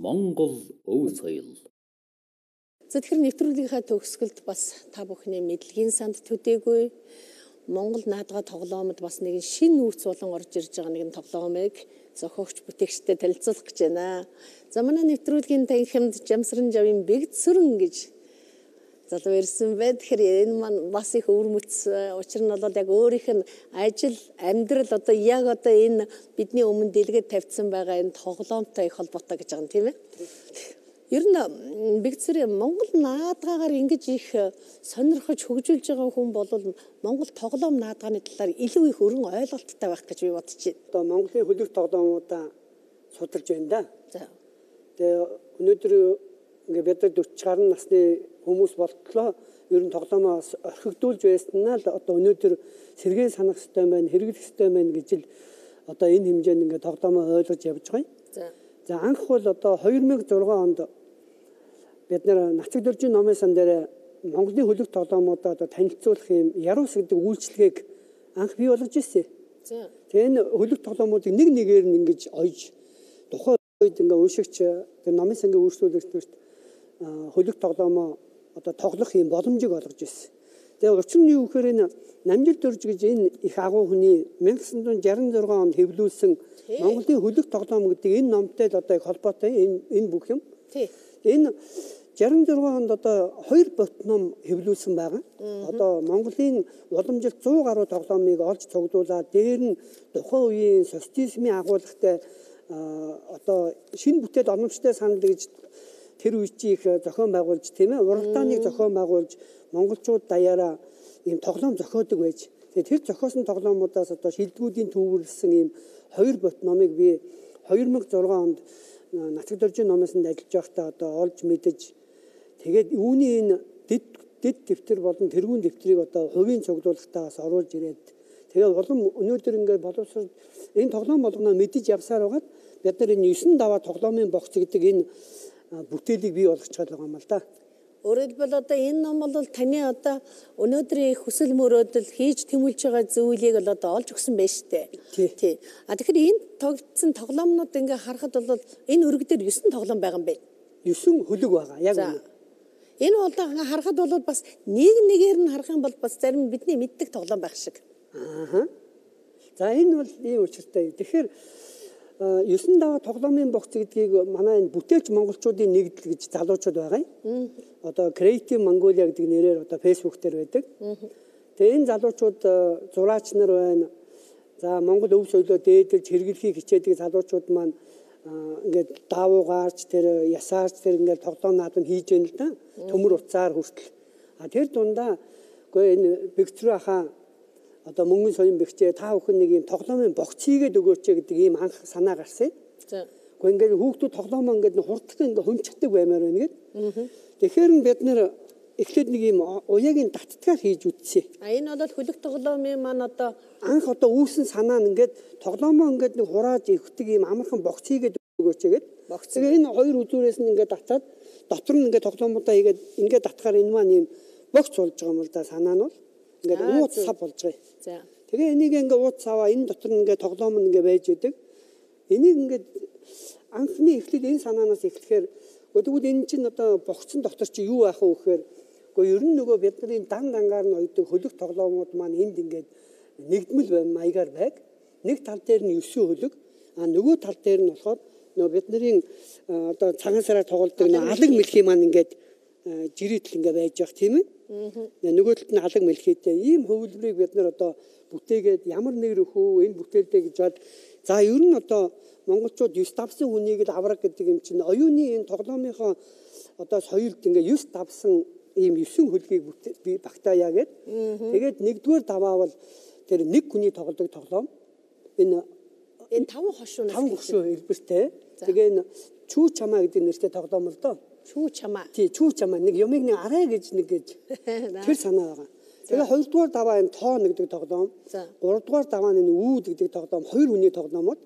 Монгол өв соёл. За тэгэхээр нэвтрүүлгийнхаа төгсгөлд бас та бүхний мэдлэгийн санд төдийгүй Монгол наадга тоглоомод бас нэгэн шинэ нүүрс болон орж ирж байгаа нэгэн тоглоомыг зохиогч бүтээгчтэй танилцуулах гэж байна. За манай нэвтрүүлгийн танхимд Жамсран Жавын Бэгдсүрэн гэж залуу ирсэн бай. Тэгэхээр энэ маань бас их өвөрмөц. Учир нь бол яг өөрийнх нь ажил, амьдрал одоо яг одоо энэ бидний өмнө дэлгэд тавьсан байгаа энэ тоглоомтой их холбоотой гэж байгаа юм тийм ээ. Ер нь Бэгдсүрэн Монгол наадгаагаар ингэж их сонирхож хөгжүүлж байгаа хүн бол Монгол тоглоом наадгааны талаар илүү их өргөн ойлголттой байх гэж би бодож байна. Одоо Монголын хөлөг тоглоомуудаа судалж байна да. За. Тэгээ өнөөдөр ингээд бид 40 гаруй насны хүмүүс болтлоо ер нь тоглоомоо орхигдуулж байснаа л одоо өнөөдөр сэргээ санах хэрэгтэй байна, хэрэглэх хэрэгтэй байна гэж л одоо энэ хэмжээнд ингээд тоглоомоо ойлгож явж байгаа юм. За анх бол одоо 2006 онд бид нацаг дөржийн номын сан дээр Монголын хөлөг тоглоомуудаа одоо танилцуулах юм Ярус гэдэг үйлчилгээг анх бий болгож ирсэн. Тэгээ энэ хөлөг тоглоомуудыг нэг нэгээр нь ингэж ойж тухайн үед ингээ уншигч тэр номын сангийн үйлчлүүлэгчдэрт хөлөг тоглоомоо одоо тоглох юм боломжийг олгож ирсэн. Тэгээ учир нь юу гэхээр энэ Намжил Дөрж гэж энэ их агуу хүний 1966 онд хэвлүүлсэн Монголын хөлөг тоглоом гэдэг энэ номтой л одоо их холбоотой энэ бүх юм. Энэ 66 онд одоо 2 бот ном хэвлүүлсэн байгаа. Одоо Монголын уламжилт 100 гаруй тоглоомыг олж цуглуулад дээр нь тухайн үеийн социализмын агуулгатай одоо шинэ бүтээл оновчтой санал гэж тэр үеийг зохион байгуулж тийм ээ уралдааныг зохион байгуулж монголчууд даяараа ийм тоглоом зохиодог байж. Тэгээ тэр зохиосон тоглоомудаас одоо шилдэгүүдийн төвөрлсөн ийм 2 бот номыг би 2006 онд нацаг дөржийн номоос нь ажиллаж байхдаа одоо олж мэдэж тэгээд үүний энэ дэд дэвтэр болон тэргүүн дэвтрийг одоо хувийн цуглуулгатаас оруулж ирээд тэгээ улам өнөөдөр ингээд боловсрол энэ тоглоом болгоноо мэдэж явсаар байгаад бид нар энэ 9 даваа тоглоомын богц гэдэг энэ бүтээлийг бий болгож байгаа юм л да. Өөрөөр хэлбэл одоо энэ ном бол таны одоо өнөөдрийн хүсэл мөрөөдөл хийж тэмүүлж байгаа зүйлийг бол одоо олж өгсөн байж тээ. Тий. Тэгэхээр энэ тогтсон тоглоомнууд ингээ харахад бол энэ өрг дээр 9 тоглоом байгаа юм байна. 9 хөлөг байгаа. Яг үнэ. Энэ бол харахад бол бас нэг нэгээр нь харах юм бол бас зарим бидний мэддэг тоглоом байх шиг. За энэ бол ийм учиртай. Тэгэхээр 9 даваа тоглоомын богц гэдгийг манай энэ бүтээлч монголчуудын нэгдэл гэж залуучууд байгаа юм. Одоо Creative Mongolia гэдэг нэрээр одоо Facebook дээр байдаг. Тэгээ энэ залуучууд зураач нар байна. За Монгол өв соёлоо дээдэлж хэрэглэхийг хичээдэг залуучууд маань ингээд даавуугаарч тэр ясаарч тэр ингээд тоглоом наадам хийж байна л да. Төмөр уцаар хүртэл. Тэр дундаа үгүй энэ Бэгдсүрэн ахаа одоо мөнгөн соён бэгчээ та бүхэн нэг юм тоглоомын богц хийгээд өгөөч гэдэг ийм анх санаа гарсан. Гэхдээ ингээд хүүхдүүд тоглоомоо ингээд хурдтай ингээд хөнчдөг баймаар байна гэд. Тэгэхээр бид нэр эхлээд нэг ийм уяагийн даттгаар хийж үтсэ. Энэ бол хөлөг тоглоомын маань одоо анх одоо үүсэн санаа нь ингээд тоглоомоо ингээд нэг хурааж өвтөг ийм амархан богц хийгээд өгөөч гэд. Тэгээ энэ хоёр үзүүрээс нь ингээд татаад дотор нь ингээд тоглоомуудаа хийгээд ингээд татахаар энэ маань ийм богц болж байгаа юм л да санаа нь бол. Ингээд ууц сав болж байгаа. Тэгээ энийг ингээд ууц саваа энэ дотор нь ингээд тоглоом нь ингээд байж идэг. Энийг ингээд анхны эхлээд энэ санаанаас эхлэхээр тэгвэл энэ чинь одоо богцсон дотор чи юу аах вэ гэхээр үгүй ер нь нөгөө бидний дангаар нь ойдог хөлөг тоглоомууд маань энд ингээд нэгдмэл маягаар байг. Нэг тал дээр нь 9 хөлөг, нөгөө тал дээр нь болохоор нөгөө бидний одоо цагаан сараар тоглодог алаг мэлхий маань ингээд жирэтл ингээд байж явах тийм ээ. Нөгөө талд нь алаг мэлхийтэй ийм хөвлөрийг бид нар одоо бүтээгээд ямар нэр өхөө энэ бүтээлдээ гэж бод. За ер нь одоо монголчууд 9 давсан хүнийг л авраг гэдэг юм чинь оюуны энэ тоглоомынхоо одоо соёлд ингээ 9 давсан ийм 9 хөлгийг би багтаая гэд. Тэгээд нэгдүгээр даваавал тэр нэг хүний тоглодог тоглоом. Энэ 5 хошуунаас хэлбэртэй. Тэгээ энэ чүү чамаа гэдэг нэртэй тоглоом л доо. Чүү чамаа. Тий, чүү чамаа нэг юмыг нэг арай гэж нэг гэж тэр санаа байгаа. Тэгээ хоёрдугаар даваа энэ тоо гэдэг тоглоом. Гуравдугаар даваа нь үүд гэдэг тоглоом, хоёр хүний тоглоомод.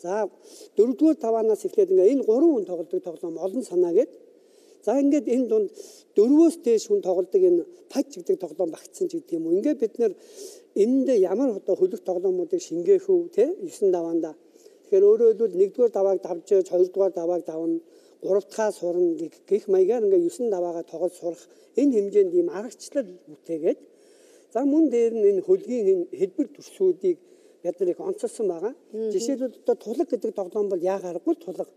За дөрөвдүгээр даваанаас эхлээд ингээ энэ 3 хүн тоглодог тоглоом олон санаа гээд. За ингээд энэ дунд 4-өөс дээш хүн тоглодог энэ пач гэдэг тоглоом багтсан ч гэдэг юм уу. Ингээд бид нэр энд ямар одоо хөлөг тоглоомуудыг шингээх үү те 9 даваанда. Тэгэхээр өөрөөр хэлбэл 1-р давааг давж, 2-р давааг давна, 3 дахь сурна гэх маягаар ингээ 9 даваагаа тоглож сурах энэ хэмжээнд ийм аргачлал бүтээгээд за мөн дээр нь энэ хөлгийн хэлбэр төрсүүдийг бид нар их онцолсон байгаа. Жишээлбэл одоо тулаг гэдэг тоглоом бол яа гарахгүй тулаг.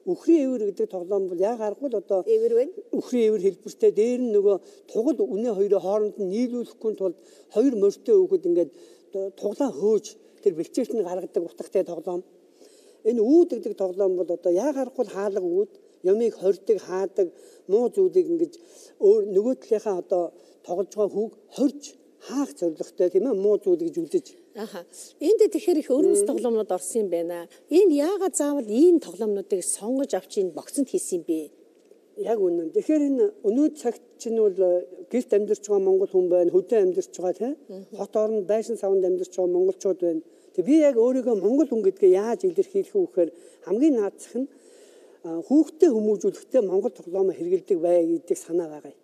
Үхрийн эвэр гэдэг тоглоом бол яа гарахгүй одоо эвэр байна. Үхрийн эвэр хэлбэртэй дээр нь нөгөө тугал үнэ хоёрын хооронд нь нийлүүлэхгүй тулд хоёр морьтой өгөхөд ингээд туглаа хөөж тэр бэлчээрт нь гаргадаг утгатай тоглоом. Энэ үүд гэдэг тоглоом бол одоо яа гарахгүй хаалга үүд ямыг хордог хаадаг муу зүйлийг ингэж нөгөө талынхаа одоо тоглож байгаа хүүг хорж хаах зорилготой тийм ээ муу зүйл гэж үзэж. Аха. Энд тэгэхээр их өрөөс тоглоомнууд орсон юм байна. Энд яагаад заавал ийм тоглоомнуудыг сонгож авч ийн богцонд хийсэн юм бэ? Яг үнэн. Тэгэхээр энэ өнөө цагт чинь бол гэрт амьдарч байгаа монгол хүн байна, хөдөө амьдарч байгаа тийм хот орнд байшин савнд амьдарч байгаа монголчууд байна. Тэг би яг өөрийгөө монгол хүн гэдгээ яаж илэрхийлэх вэ гэхээр хамгийн наацх нь хүүхдэд хүмүүжүүлэхдээ монгол тоглоомоо хэрэгэлдэг бай гэдэг санаа байгаа юм.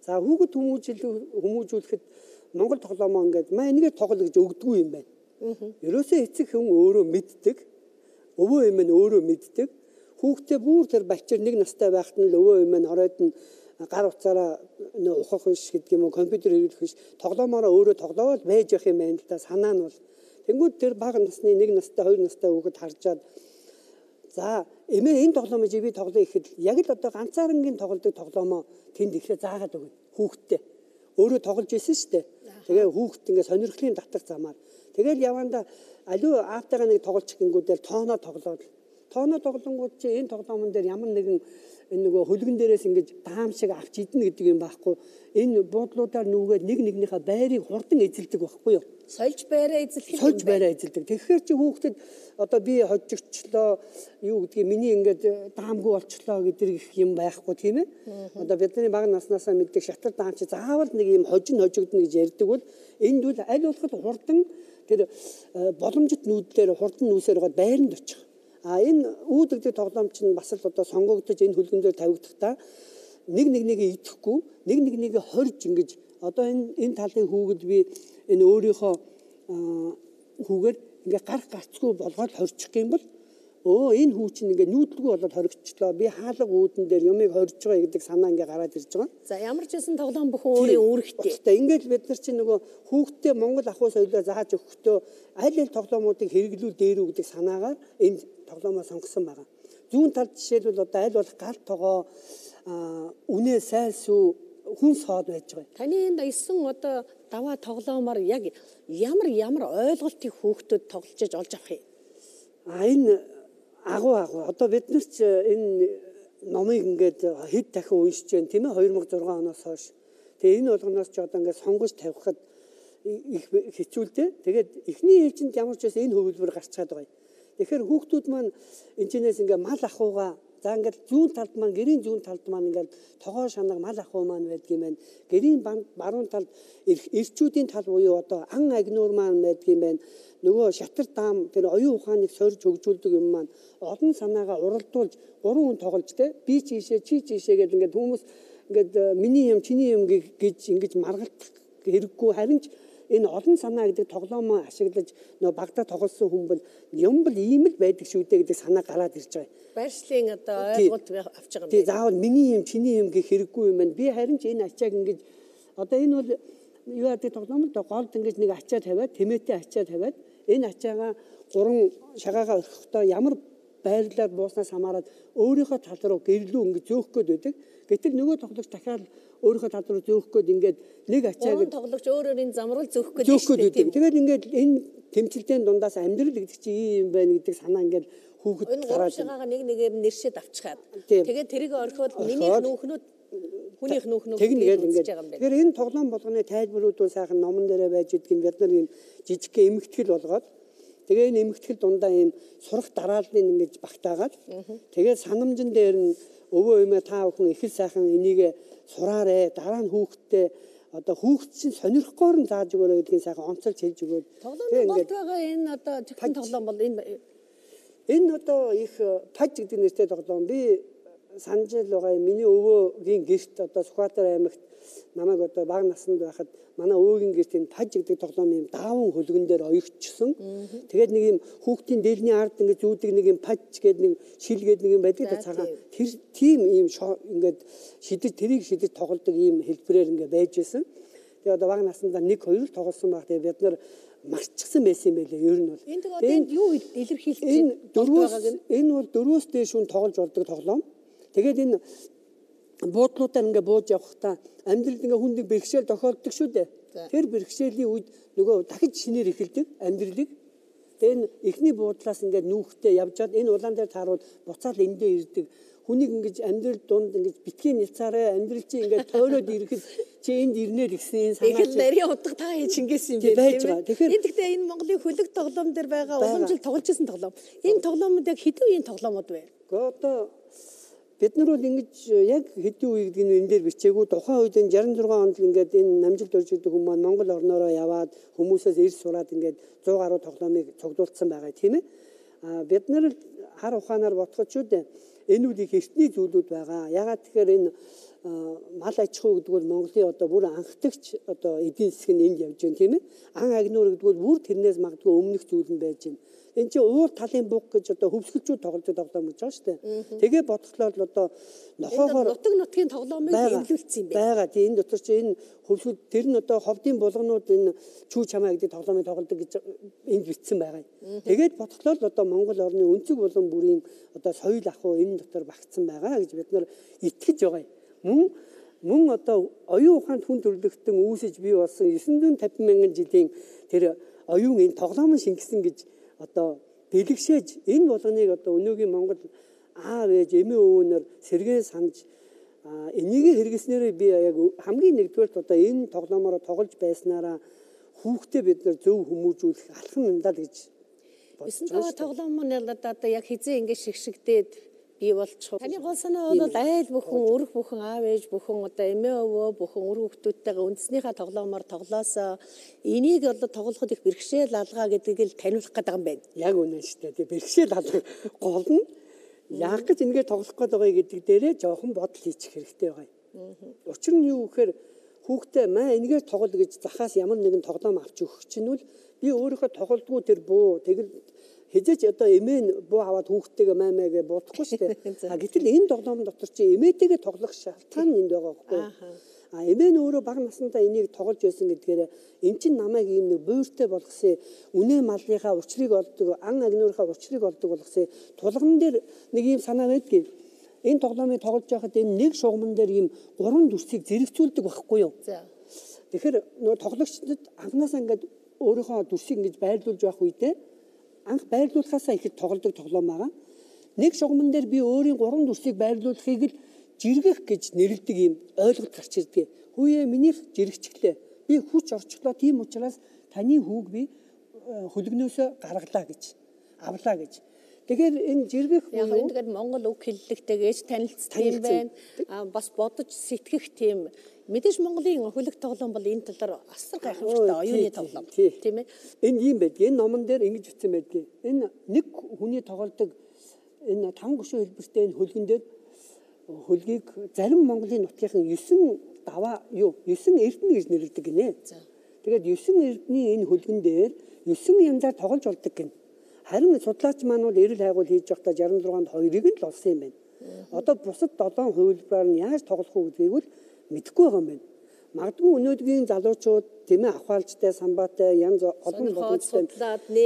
За хүүхэд хүмүүжүүлэхэд монгол тоглоомоо ингээд маа энийгээ тогло гэж өгдөггүй юм байна. Ерөөсөө эцэг хүн өөрөө мэддэг. Өвөө юм нь өөрөө мэддэг. Хүүхдээ бүр тэр балчир 1 настай байхад нь л өвөө юм нь оройд нь гар утсаараа ухах биш гэдэг юм уу компьютер хэрэглэх биш тоглоомороо өөрөө тоглоод байж явах юм байна л да санаа нь бол тэнгууд тэр бага насны 1 настай 2 настай хүүхэд харжаад за эмээ энэ тоглоомоо би тоглоё гэхэд яг л одоо ганцаарангийн тоглодог тоглоомоо тэнд ихлэ заагаад өгнө хүүхдтэй өөрөө тоглож исэн шүү дээ. Тэгээ хүүхд ингээ сонирхлын татах замаар тэгэл яванда аливаа аавтайгаа нэг тоглолчих гингүүдээр тооноо тоглонгууд чи энэ тоглоомон дээр ямар нэгэн энэ нөгөө хөлгөн дээрээс ингэж даам шиг авч идэнэ гэдэг юм байхгүй. Энэ буудлуудаар нүгээд нэгнийхээ байрыг хурдан эзэлдэг байхгүй юу? Сольж байраа эзэлдэг. Сольж байраа эзэлдэг. Тэгэхээр чи хүүхдэд одоо би хожигчлоо юу гэдгийг миний ингээд даамгүй болчлоо гэдэг юм байхгүй тийм ээ. Одоо бидний бага наснасаа мэддэг шатар даам чи заавал нэг юм хожигдно гэж ярьдаг бол энд бол аль болох хурдан тэр боломжит нүүдлэр хурдан нүүсээр гоод байранд очих. Энэ үүдэгдэг тоглоом чинь бас л одоо сонгогдож энэ хөлгөн дээр тавигдахдаа нэг идэхгүй нэг хорж ингэж одоо энэ талын хүүгэд би энэ өөрийнхөө хүүгээр ингээ гарах гацгүй болгоод хорчих юм бол энэ хүү чинь ингээ нүүдлгүй болоод хоригдчихлоо би хаалга үүдэн дээр юмыг хорж байгаа гэдэг санаа ингээ гараад ирж байгаа. За ямар ч байсан тоглоом бүхэн өөрийн үүрэгтэй. Ингээд бид нар чинь нөгөө хүүхдээ Монгол ахуй соёлоо зааж өгөхдөө аль тоглоомуудыг хэрэглүүл дээрүү гэдэг санаагаар энэ тоглоомоо сонгосон байгаа. Зүүн талд жишээлбэл одоо аль болох гал тогоо үнэ сайлсүү хүн соод байж байгаа. Таны энд 9 одоо даваа тоглоомоор яг ямар ойлголтыг хүүхдүүд тоглож олж авах юм? Энэ агуу одоо бид нар ч энэ номыг ингээд хэд дахин уншиж байна тийм ээ 2006 оноос хойш. Тэгээ энэ болгоноос ч одоо ингээд сонгож тавихад их хэцүүлтэй. Тэгээд эхний ээлжинд ямар ч байсан энэ хөвлөр гарч чад байгаа юм. Тэгэхээр хүүхдүүд маань энэчнээс ингээ мал ахууга за ингээд зүүн талд маань гэрийн зүүн талд маань ингээд тогоо шанаг мал ахуй маань байдгийм байна. Гэрийн баруун талд эрчүүдийн тал буюу одоо ан агнуур маань байдгийм байна. Нөгөө шатар даам тэр оюун ухааныг сорж хөгжүүлдэг юм маань олон санаагаа уралдуулж 3 хүн тоглож те би чийшээ чи чийшээ гэдэг ингээд хүмүүс ингээд миний юм чиний юм гэж ингэж маргалдах хэрэггүй харин ч энэ олон санаа гэдэг тоглоомоо ашиглаж нөө багтаа тоглосон хүн бол юм бол ийм л байдаг шүү дээ гэдэг санаа гараад ирж байгаа. Байршлын одоо ойлголт авч байгаа юм. Тий заавал миний юм чиний юм гэх хэрэггүй юм байна. Би харин ч энэ ачааг ингэж одоо энэ бол юу яадаг тоглоом л да голд ингэж нэг ачаа тавиад тэмээтэй ачаа тавиад энэ ачаагаа 3 шагаагаа өрхөхдөө ямар байрлалаар бууснаас хамаарат өөрийнхөө тал руу гэрлүү ингэж зөөх гээд байдаг. Гэтэл нөгөө тоглогч дахиад өөрийнхөө тал руу зөөх гээд ингээд нэг ачааг тоглогч өөрөөр энэ замрал зөөх гээд байдаг. Тэгээд ингээд энэ тэмцэлтийн дундаас амьдрал гэдэг чинь ийм юм байна гэдэг санаа ингээд хүүхэд гараад энэ шагаагаа нэгээр нэршээд авчихад тэгээд тэрийг орхиод минийх нүүхнүүд хүнийх нүүхнүүд тэгээд тэгэхээр энэ тоглоом болгоны тайлбарууд бол сайхан номон дээрээ байж идэгэн бид нар ийм жижиг эмгэгтгэл болгоод тэгээ энэ эмгэгтгэл дундаа ийм сурах дарааллыг ингэж багтаагаад тэгээд санамжин дээр нь өвөө эмээ та бүхэн их л сайхан энийг сураарэ дараа нь хүүхдтэй одоо хүүхд чинь сонирхгоор нь зааж өгөөрэй гэдгийг сайхан онцолж хэлж өгөөд тоглоом болт байгаа энэ одоо техник тоглоом бол энэ одоо их паж гэдэг нэртэй тоглоом би санаж л байгаа юм. Миний өвөөгийн гэрт одоо Сүхбаатар аймагт намайг одоо бага наснд байхад манай өвөөгийн гэрт энэ паж гэдэг тоглоом юм дааван хөлгөн дээр оёгчсон. Тэгээд нэг юм хүүхдийн дээлний ард ингээд зүүдэг нэг юм паж гэдэг нэг шилгээд нэг юм байдаг да цагаан. Тэр тийм ийм ингээд тэрийг шидэж тоглодог ийм хэлбэрээр ингээд байж байсан. Тэгээд одоо бага насндаа 1-2 л тоглосон баг. Тэгээд бид нар марцсан байсан юм байлээ ер нь бол. Энд юу илэрхийлж байгааг нь энэ бол 4-өөс дээш хүн тоглож болдог тоглоом. Тэгээд энэ буудлуудаар ингээ бууж явахдаа амьдрал ингээ хүнд бэрхшээл тохиолддог шүү дээ. Тэр бэрхшээлийн үед нөгөө дахиж шинээр эхэлдэг амьдралыг. Тэгээд энэ эхний буудлаас ингээ нүүхтэй явжаад энэ улаан дээр тааруул буцаал эндээ ирдэг. Хүнийг ингэж амьдрал дунд ингэж битгий ницаараа амьдрал чи ингээд тойлоод ирэхэд чи энд ирнэ л гэсэн энэ санаа. Их л нарийн утга та чингээс юм байна. Тэгэхээр энэ Монголын хөлөг тоглоом дээр байгаа уламжил тоглож ирсэн тоглоом. Энэ тоглоомод яг хэдэн үеийн тоглоомод вэ? Одоо бид нар бол ингэж яг хэдэн үе гэдэг нь энэ дээр бичээгүй. Тухайн үед энэ 66 онд л ингээд энэ намжилт орж ирдэг хүмүүс маань Монгол орноороо яваад хүмүүсээс ирс сураад ингээд 100 гаруй тоглоомыг цуглуулсан байгаа тийм ээ. Бид нар хар ухаанаар бодоход шүү дээ. Энэ үл их эртний зүйлүүд байгаа. Ягаад тэгэхээр энэ мал аж ахуй гэдэг бол Монголын одоо бүр анхдагч одоо эдийн засаг нь энд явж байна тийм ээ. Ан агнуур гэдэг бол бүр тэрнээс магадгүй өмнөх зүйл нь байж байна. Энд чинь уур талын буг гэж одоо хөвсгөлчүүд тоглодог тоглоом гэж байгаа шүү дээ. Тэгээ бодглоод л одоо нохоогоор нутаг нутгийн тоглоомыг эвлүүлсэн юм байна. Бага тийм энэ дотор чинь энэ хөвсгөл тэр нь одоо ховдын булганууд энэ чүү чамаа гэдэг тоглоомыг тоглодог гэж энд бичсэн байгаа. Тэгээд бодглоод л одоо Монгол орны өнцөг булан бүрийн одоо соёл ахуй энэ дотор багтсан байгаа гэж бид нар итгэж байгаа юм. Мөн одоо оюун ухаанд хүн төрлөختөн үүсэж бий болсон 950 мянган жилийн тэр оюун энэ тоглоомын шингэсэн гэж одоо бэлгшээж энэ болгоныг одоо өнөөгийн Монгол аав ээж эмээ өвөнөр сэргээ санаж энийг хэрэгснээр би яг хамгийн нэгдүгээр одоо энэ тоглоомоор тоглож байснараа хүүхдээ бид нар зөв хүмүүжүүлэх алхам юм даа гэж бодсон. Энэ тоглоом нь одоо яг хизээ ингэ шигшигдээд бий болчих. Таны гол санаа бол айл бүхэн, өрх бүхэн, аав ээж бүхэн одоо эмээ өвөө бүхэн үр хүүхдүүдтэйгээ үндснийхээ тоглоомоор тоглоосоо энийг одоо тоглоход их бэрхшээл алгаа гэдгийг л таниулах гэдэг юм байна. Яг үнэн шүү дээ. Тэг бэрхшээл алга гол нь яах гэж ингээд тоглох гээд байгаа гэдэг дээрээ жоохон бодол хийчих хэрэгтэй байгаа юм. Учир нь юу гэхээр хүүхдээ маа энэгээр тоглол гэж захаас ямар нэгэн тоглоом авч өгөх чинь бол би өөрийнхөө тоглолтгүй тэр буу тэгэл хэзээ ч одоо эмээ буу аваад хүүхдтэйгээ маймаагээ бодохгүй шүү дээ. Гэтэл энэ тоглоом дотор чи эмээтэйгээ тоглох шалтгаан энд байгаа байхгүй юу? Эмээ нь өөрөө бага наснаа энийг тоглож байсан гэдгээр эн чинь намайг ийм нэг буйртай болгосон үнэ малынхаа учрыг олдог ан агнуурынхаа учрыг олдог болгосон тулган дээр нэг ийм санаа байдгийг энэ тоглоомыг тоглож байхад энэ нэг шугамн дээр ийм 3 дүрсийг зэрэгцүүлдэг байхгүй юу? Тэгэхээр нөгөө тоглогчдод анханасаа ингээд өөрийнхөө дүрсийг ингэж байрлуулж байх үедээ анх байрлуулахаасаа ихэд тоглодог тоглоом байгаа. Нэг шугамн дээр би өөрийн 3 дүрсийг байрлуулахыг л жиргэх гэж нэрлэдэг юм ойлголт гарч ирдэг. Хүүе миний жиргчглээ. Би хүч орчлоо тийм учраас таны хүүг би хөлгнөөсөө гаргалаа гэж авлаа гэж. Тэгэхээр энэ жиргэх яг ингээд Монгол үг хэллэгтэйгээж танилцсан юм байна. Бас бодож сэтгэх тийм мэдээж Монголын хөлөг тоглоом бол энэ талаар асар гайхамшигтай оюуны тоглоом тийм ээ. Энэ юм байдаг. Энэ номон дээр ингэж бичсэн байдаг. Энэ нэг хүний тоглодог энэ 5 гушуун хэлбэртэй энэ хөлгөн дээр хөлгийг зарим Монголын нутгийн 9 эрдэнэ гэж нэрлэдэг гинэ. Тэгээд 9 эрдэнийн энэ хөлгөн дээр 9 янзаар тоглож болдог гин. Харин судлаач маань бол эрэл хайгуул хийж байхдаа 66-нд 2-ыг л олсон юм байна. Одоо бусад 7 хувилбараар нь яаж тоглох уу гэдгийг л мэдэхгүй байгаа юм байна. Магадгүй өнөөдрийн залуучууд тийм ээ ахвалжтай, самбаатай, янз олон боломжтой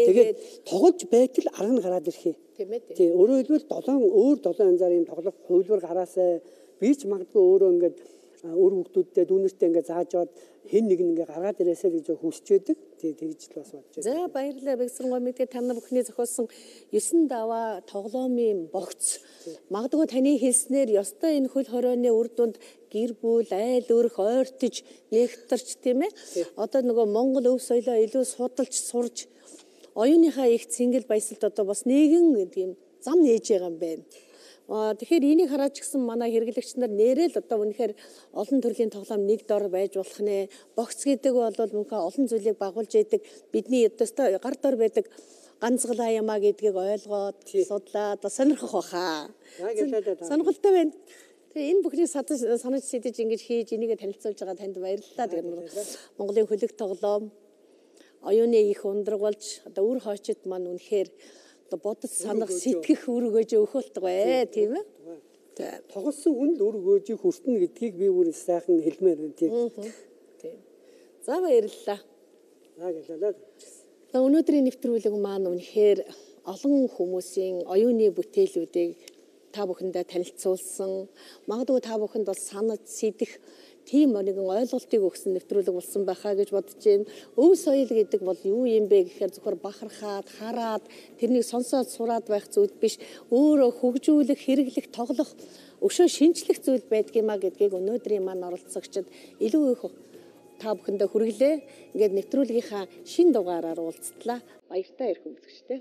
тэгээд тоглож байтал арга нь гараад ирэхээ. Тийм ээ. Тий, өөрөөр хэлбэл 7 янзаар юм тоглох хувилбар гараасаа би ч магадгүй өөрөө ингээд өөр хүүхдүүдтэй дүүнертэй ингээд зааж аваад хэн нэг нь ингээд гаргаад ирээсэй гэж хүсч байдаг. Тий, тэгж л бас бодож байна. За баярлалаа Бэгсрэн гомидгээ та нар бүхний зохиосон 9 даваа тоглоомын богц. Магадгүй таны хэлснээр ёстой энэ хөл хорионы үр дүнд гэр бүл, айл өрх ойртож, нэгтэрч тийм ээ. Одоо нөгөө Монгол өв соёлоо илүү судалж, сурж оюуныхаа их цэнгэл баясалд одоо бас нэгэн тийм зам нээж байгаа юм байна. Тэгэхээр энийг хараад ч гэсэн манай хэрэглэгч нар нэрэл одоо үнэхээр олон төрлийн тоглоом нэг дор байж болох нэ. Богц гэдэг бол мөнхөө олон зүйлийг багуулж яадаг бидний өдөөстой гар дор байдаг ганцгалаа юмаа гэдгийг ойлгоод судлаад сонирхох баха. Яг ялаад Сонирхолтой байна. Тэгээ энэ бүхний санаж сэдэж ингэж хийж энийгээ танилцуулж байгаа танд баярлалаа. Тэгээ Монголын хөлөг тоглоом оюуны их ундраг болж одоо үр хойчид маань үнэхээр одоо бодож санах сэтгэх үр өгөөж өгөхөлт бай тийм ээ. Тоглосон хүнд үр өгөөжийг хүртэнэ гэдгийг би бүр сайхан хэлмээр байна тийм. Тийм. За баярлалаа. Яг ялаад. Өнөөдрийн нэвтрүүлэг маань үнэхээр олон хүмүүсийн оюуны бүтээлүүдийг та бүхэндээ танилцуулсан. Магадгүй та бүхэнд бас санаж сэдэх тийм нэгэн ойлголтыг өгсөн нэвтрүүлэг болсон байхаа гэж бодож байна. Өв соёл гэдэг бол юу юм бэ гэхээр зөвхөн бахархаад, хараад, тэрнийг сонсоод сураад байх зүйл биш. Өөрөө хөгжүүлэх, хэрэглэх, тоглох, өшөө шинжлэх зүйл байдгиймаа гэдгийг өнөөдрийн маань оролцогчид илүү их та бүхэндээ хүргэлээ. Ингээд нэвтрүүлгийнхаа шин дугаараар уулзтлаа. Баяртай ирэх үзэгчтэй.